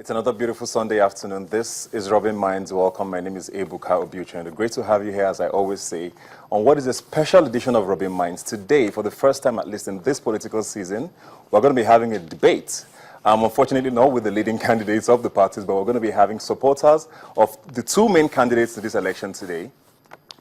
It's another beautiful Sunday afternoon. This is Robin Minds. Welcome. My name is Ebuka Obiuchendo. Great to have you here, as I always say, on what is a special edition of Robin Minds. Today, for the first time, at least in this political season, we're going to be having a debate. Unfortunately, not with the leading candidates of the parties, but we're going to be having supporters of the two main candidates to this election today,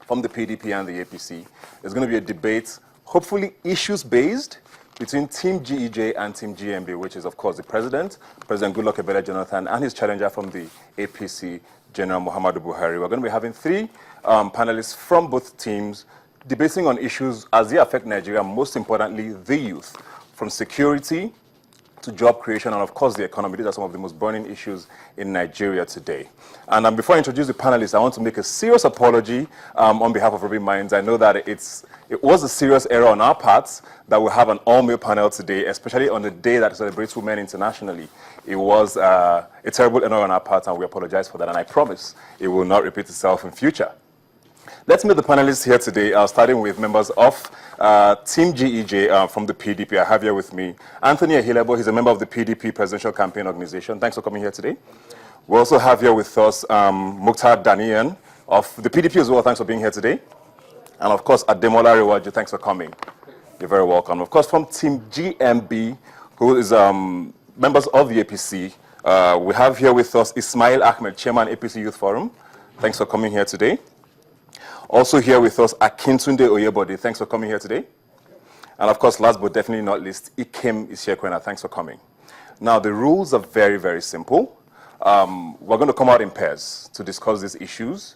from the PDP and the APC. There's going to be a debate, hopefully issues-based, between Team GEJ and Team GMB, which is, of course, the President Goodluck Ebele Jonathan, and his challenger from the APC, General Muhammadu Buhari. We're going to be having three panelists from both teams debating on issues as they affect Nigeria, most importantly, the youth, from security to job creation and, of course, the economy. These are some of the most burning issues in Nigeria today. And before I introduce the panelists, I want to make a serious apology on behalf of Robin Minds. I know that it was a serious error on our parts that we have an all-male panel today, especially on the day that celebrates women internationally. It was a terrible error on our part, and we apologize for that, and I promise it will not repeat itself in future. Let's meet the panelists here today, starting with members of Team GEJ from the PDP. I have here with me Anthony Ahilebo. He's a member of the PDP Presidential Campaign Organization. Thanks for coming here today. We also have here with us Mukhtar Daniyan of the PDP as well. Thanks for being here today. And of course, Ademola Rewaju, thanks for coming. You're very welcome. Of course, from Team GMB, who is members of the APC, we have here with us Ismail Ahmed, Chairman, APC Youth Forum. Thanks for coming here today. Also here with us, Akintunde Oyebode. Thanks for coming here today. And of course, last but definitely not least, Ikem Isiekwena. Thanks for coming. Now, the rules are very, very simple. We're going to come out in pairs to discuss these issues.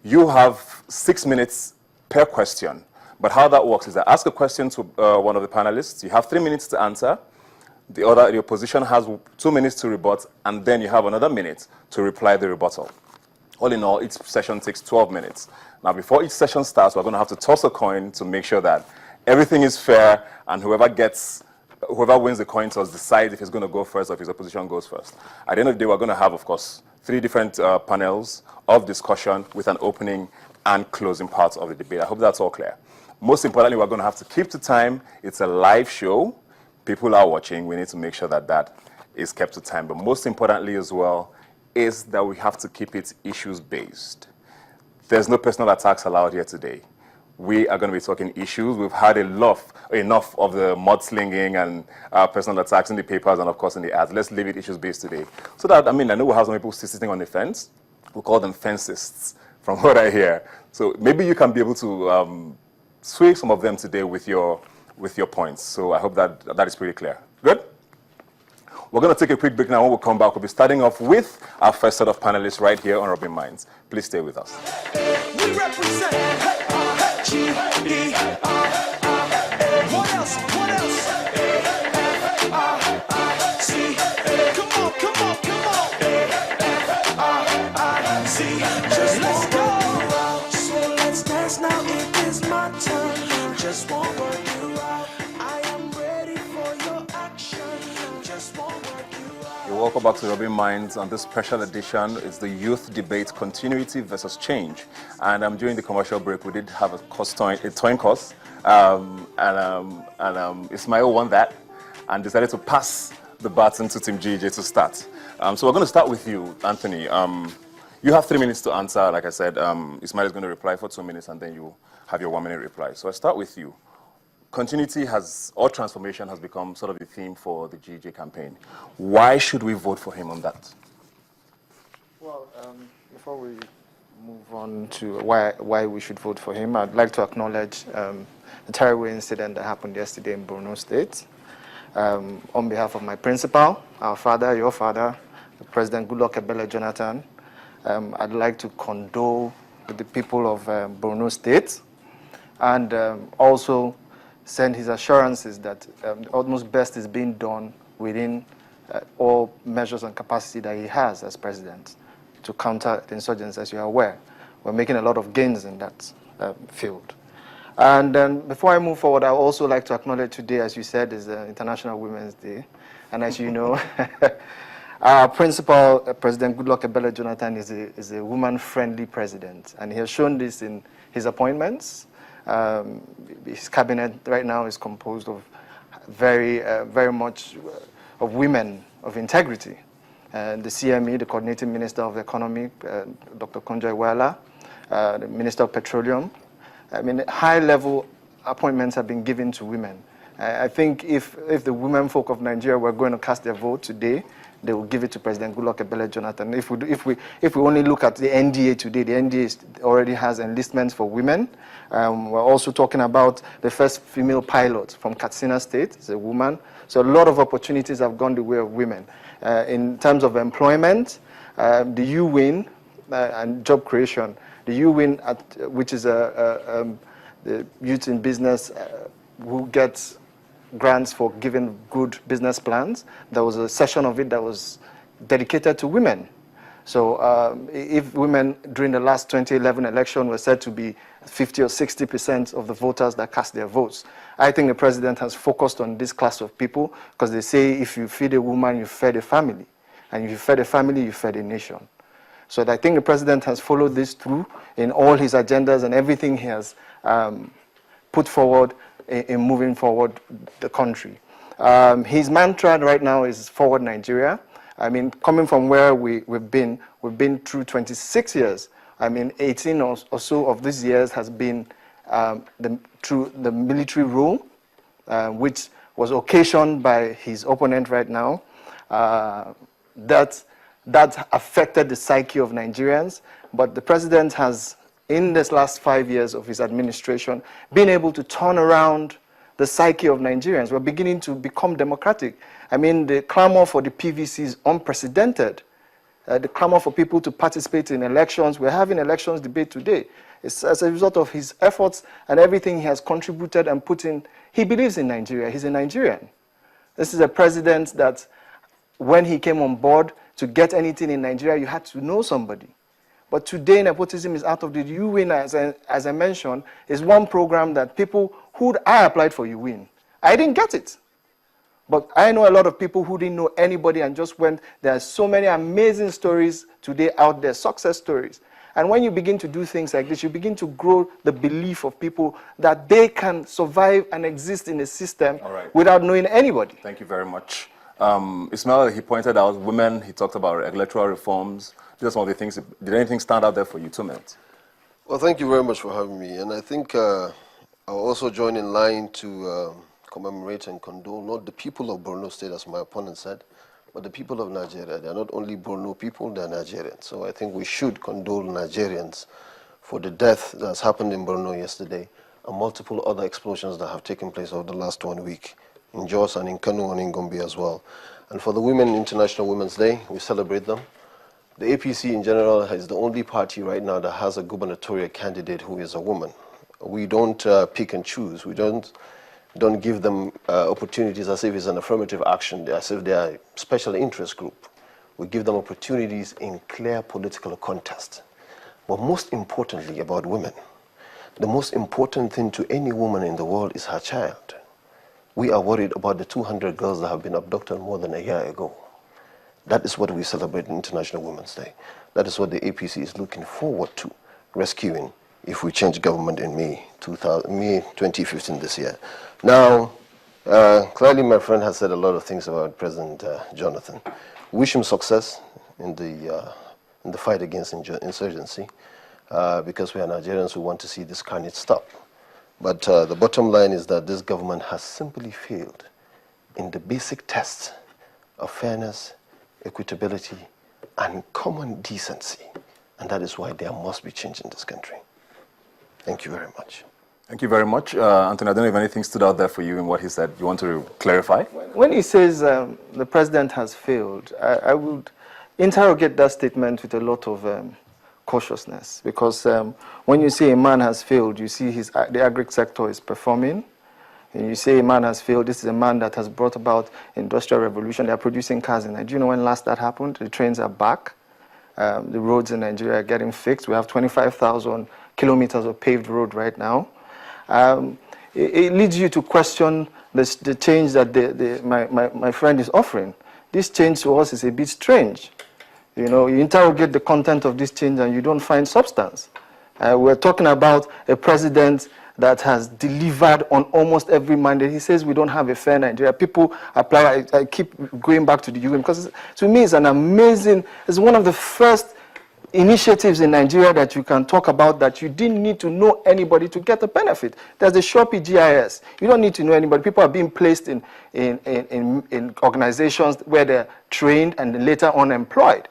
You have 6 minutes per question. But how that works is I ask a question to one of the panelists. You have 3 minutes to answer. The opposition has 2 minutes to rebut, and then you have another minute to reply the rebuttal. All in all, each session takes 12 minutes. Now, before each session starts, we're going to have to toss a coin to make sure that everything is fair, and whoever wins the coin toss decides if he's going to go first or if his opposition goes first. At the end of the day, we're going to have, of course, 3 different panels of discussion with an opening and closing parts of the debate. I hope that's all clear. Most importantly, we're going to have to keep to time. It's a live show. People are watching. We need to make sure that that is kept to time. But most importantly as well is that we have to keep it issues-based. There's no personal attacks allowed here today. We are going to be talking issues. We've had enough of the mudslinging and personal attacks in the papers and, of course, in the ads. Let's leave it issues-based today. So that, I know we have some people sitting on the fence. We call them fencists, from what I hear. So maybe you can be able to sway some of them today with your points. So I hope that is pretty clear. Good? We're going to take a quick break now. When we come back, we'll be starting off with our first set of panelists right here on Robin Minds. Please stay with us. We represent G-E-R. What else? What else? C. Come on, come on, come on. C. Just let's go. So let's dance now. It is my turn. Just won't work you out. I am ready for your action. Just won't work you out. You're welcome back to Robin Minds. On this special edition, it's the youth debate, continuity versus change. And during the commercial break, we did have a coin toss, Ismail won that and decided to pass the baton to Team GJ to start. So we're going to start with you, Anthony. You have 3 minutes to answer. Like I said, Ismail is going to reply for 2 minutes, and then you have your 1 minute reply. So I start with you. Continuity or transformation has become sort of the theme for the GJ campaign. Why should we vote for him on that? Well, before we move on to why we should vote for him, I'd like to acknowledge the terrible incident that happened yesterday in Borno State. On behalf of my principal, our father, your father, President Goodluck Ebele Jonathan, I'd like to condole with the people of Borno State and also send his assurances that the utmost best is being done within all measures and capacity that he has as president to counter the insurgents, as you are aware. We're making a lot of gains in that field. And then before I move forward, I would also like to acknowledge today, as you said, is International Women's Day. And as you know, our principal, President Goodluck Ebele Jonathan, is a woman-friendly president. And he has shown this in his appointments. His cabinet right now is composed of very much of women of integrity. the CME, the Coordinating Minister of Economy, Dr. Konjo Iweala, the Minister of Petroleum. I mean, high-level appointments have been given to women. I think if the women folk of Nigeria were going to cast their vote today, they will give it to President Goodluck Ebele Jonathan. If we only look at the NDA today, the NDA already has enlistments for women. We're also talking about the first female pilot from Katsina State. It's a woman. So a lot of opportunities have gone the way of women. In terms of employment, the UWIN and job creation, the UWIN, which is the youth in business who gets grants for giving good business plans. There was a session of it that was dedicated to women. So if women during the last 2011 election were said to be 50 or 60% of the voters that cast their votes, I think the president has focused on this class of people because they say if you feed a woman, you feed a family. And if you feed a family, you feed a nation. So I think the president has followed this through in all his agendas and everything he has put forward in moving forward the country. His mantra right now is Forward Nigeria. I mean, coming from where we've been through 26 years. I mean, 18 or so of these years has been through the military rule, which was occasioned by his opponent right now. That affected the psyche of Nigerians, but the president has, in this last 5 years of his administration, been able to turn around the psyche of Nigerians. We're beginning to become democratic. I mean, the clamor for the PVC is unprecedented. The clamor for people to participate in elections. We're having elections debate today. It's as a result of his efforts and everything he has contributed and put in. He believes in Nigeria. He's a Nigerian. This is a president that, when he came on board, to get anything in Nigeria, you had to know somebody. But today, nepotism is out of the UWIN, as I mentioned, is one program that people who I applied for UWIN. I didn't get it. But I know a lot of people who didn't know anybody and just went. There are so many amazing stories today out there, success stories. And when you begin to do things like this, you begin to grow the belief of people that they can survive and exist in a system without knowing anybody. Thank you very much. Ismail, he pointed out women, he talked about electoral reforms. These are some of the things. Did anything stand out there for you? 2 minutes. Well, thank you very much for having me. And I think I'll also join in line to commemorate and condole not the people of Borno State, as my opponent said, but the people of Nigeria. They're not only Borno people, they're Nigerians. So I think we should condole Nigerians for the death that's happened in Borno yesterday and multiple other explosions that have taken place over the last 1 week in Jos and in Kano and in Gombe as well. And for the Women, International Women's Day, we celebrate them. The APC in general is the only party right now that has a gubernatorial candidate who is a woman. We don't pick and choose. We don't give them opportunities as if it's an affirmative action, as if they are a special interest group. We give them opportunities in clear political contest. But most importantly about women, the most important thing to any woman in the world is her child. We are worried about the 200 girls that have been abducted more than a year ago. That is what we celebrate on International Women's Day. That is what the APC is looking forward to rescuing if we change government in May 2015 this year. Now, clearly my friend has said a lot of things about President Jonathan. Wish him success in the fight against insurgency because we are Nigerians who want to see this carnage stop. But the bottom line is that this government has simply failed in the basic tests of fairness, equitability, and common decency. And that is why there must be change in this country. Thank you very much. Thank you very much. Anthony, I don't know if anything stood out there for you in what he said. You want to clarify? When he says the president has failed, I would interrogate that statement with a lot of cautiousness, because when you say a man has failed, you see the agri sector is performing. And you say a man has failed, this is a man that has brought about industrial revolution. They are producing cars in Nigeria. Do you know when last that happened? The trains are back. The roads in Nigeria are getting fixed. We have 25,000 kilometers of paved road right now. It leads you to question the change that my friend is offering. This change to us is a bit strange. You know, you interrogate the content of this change and you don't find substance. We're talking about a president that has delivered on almost every mandate. He says we don't have a fair Nigeria. People apply. I keep going back to the UN because to me it's an amazing, it's one of the first initiatives in Nigeria that you can talk about that you didn't need to know anybody to get the benefit. There's the Shopee GIS. You don't need to know anybody. People are being placed in organizations where they're trained and later on employed.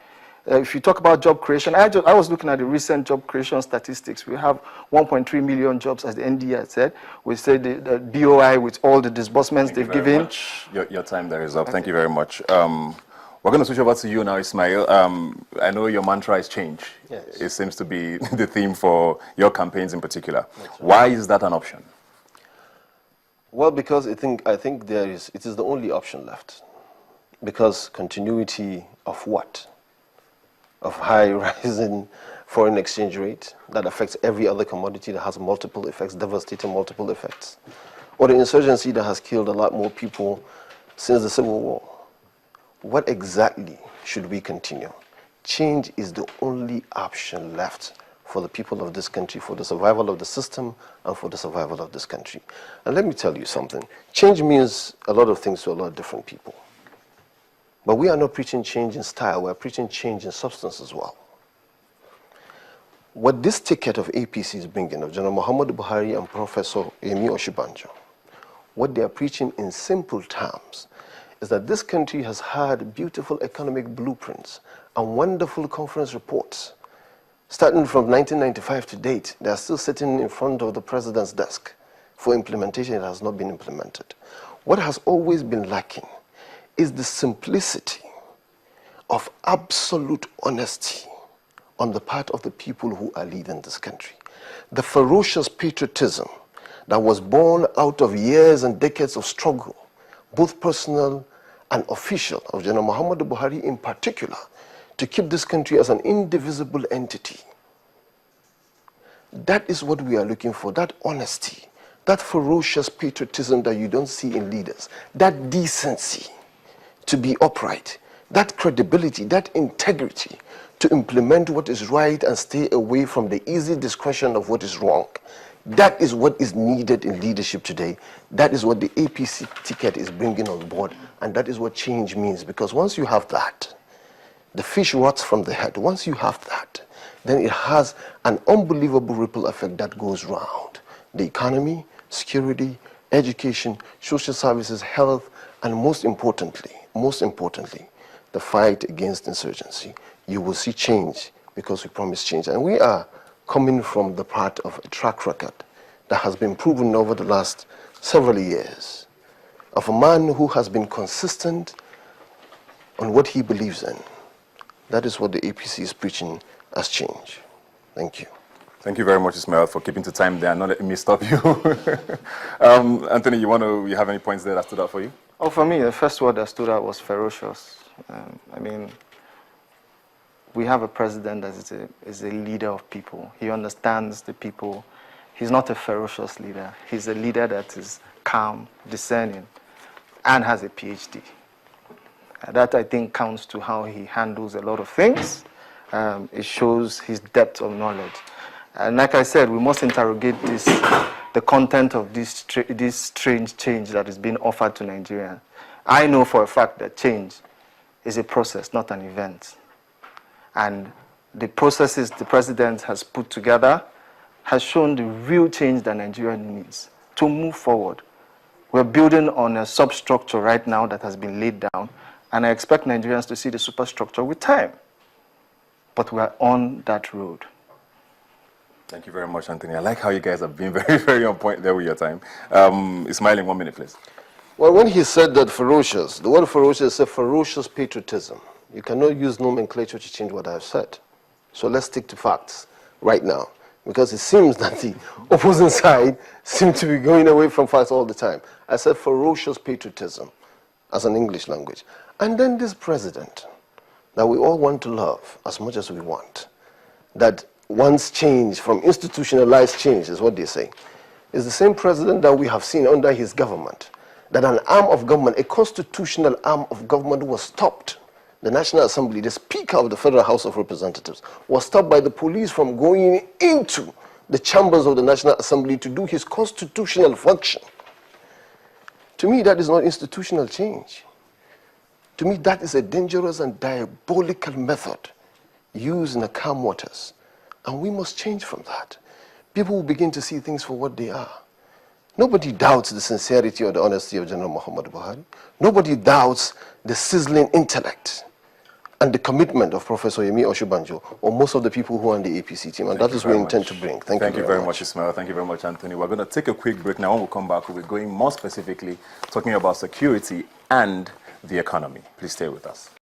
If you talk about job creation, I was looking at the recent job creation statistics. We have 1.3 million jobs, as the ND had said. We said the BOI with all the disbursements they've given. Your time there is up. Thank you very much. We're going to switch over to you now, Ismail. I know your mantra is change. Yes. It seems to be the theme for your campaigns in particular. Why is that an option? Well, because I think it is the only option left. Because continuity of what? Of high rising foreign exchange rate that affects every other commodity, that has multiple effects, devastating multiple effects. Or the insurgency that has killed a lot more people since the Civil War. What exactly should we continue? Change is the only option left for the people of this country, for the survival of the system and for the survival of this country. And let me tell you something. Change means a lot of things to a lot of different people. But we are not preaching change in style, we are preaching change in substance as well. What this ticket of APC is bringing, of General Muhammadu Buhari and Professor Yemi Osinbajo, what they are preaching in simple terms is that this country has had beautiful economic blueprints and wonderful conference reports. Starting from 1995 to date, they are still sitting in front of the president's desk for implementation. It has not been implemented. What has always been lacking is the simplicity of absolute honesty on the part of the people who are leading this country. The ferocious patriotism that was born out of years and decades of struggle, both personal and official, of General Muhammadu Buhari in particular, to keep this country as an indivisible entity. That is what we are looking for, that honesty, that ferocious patriotism that you don't see in leaders, that decency to be upright, that credibility, that integrity to implement what is right and stay away from the easy discretion of what is wrong. That is what is needed in leadership today. That is what the APC ticket is bringing on board, and that is what change means. Because once you have that, the fish rots from the head. Once you have that, then it has an unbelievable ripple effect that goes round the economy, security, education, social services, health, and most importantly, the fight against insurgency. You will see change because we promise change. And we are coming from the part of a track record that has been proven over the last several years of a man who has been consistent on what he believes in. That is what the APC is preaching as change. Thank you. Thank you very much, Ismail, for keeping to time there and not letting me stop you. Anthony, you have any points there that stood out for you? Oh, for me, the first word that stood out was ferocious. I mean, we have a president that is a leader of people. He understands the people. He's not a ferocious leader. He's a leader that is calm, discerning, and has a PhD. That, I think, counts to how he handles a lot of things. It shows his depth of knowledge. And like I said, we must interrogate the content of this strange change that is being offered to Nigerians. I know for a fact that change is a process, not an event. And the processes the president has put together has shown the real change that Nigeria needs to move forward. We're building on a substructure right now that has been laid down, and I expect Nigerians to see the superstructure with time. But we are on that road. Thank you very much, Anthony. I like how you guys have been very, very on point there with your time. Ismail, in 1 minute, please. Well, when he said that ferocious, the word ferocious is a ferocious patriotism. You cannot use nomenclature to change what I've said. So let's stick to facts right now, because it seems that the opposing side seems to be going away from facts all the time. I said ferocious patriotism as an English language. And then this president that we all want to love as much as we want, that wants change from institutionalized change, is what they say, is the same president that we have seen under his government, that an arm of government, a constitutional arm of government, was stopped. The National Assembly, the Speaker of the Federal House of Representatives, was stopped by the police from going into the chambers of the National Assembly to do his constitutional function. To me, that is not institutional change. To me, that is a dangerous and diabolical method used in the calm waters. And we must change from that. People will begin to see things for what they are. Nobody doubts the sincerity or the honesty of General Muhammad Buhari. Nobody doubts the sizzling intellect and the commitment of Professor Yemi Oshibanjo or most of the people who are on the APC team. And that is what we intend to bring. Thank you very much, Ismail. Thank you very much, Anthony. We're going to take a quick break now. When we come back, we'll be going more specifically talking about security and the economy. Please stay with us.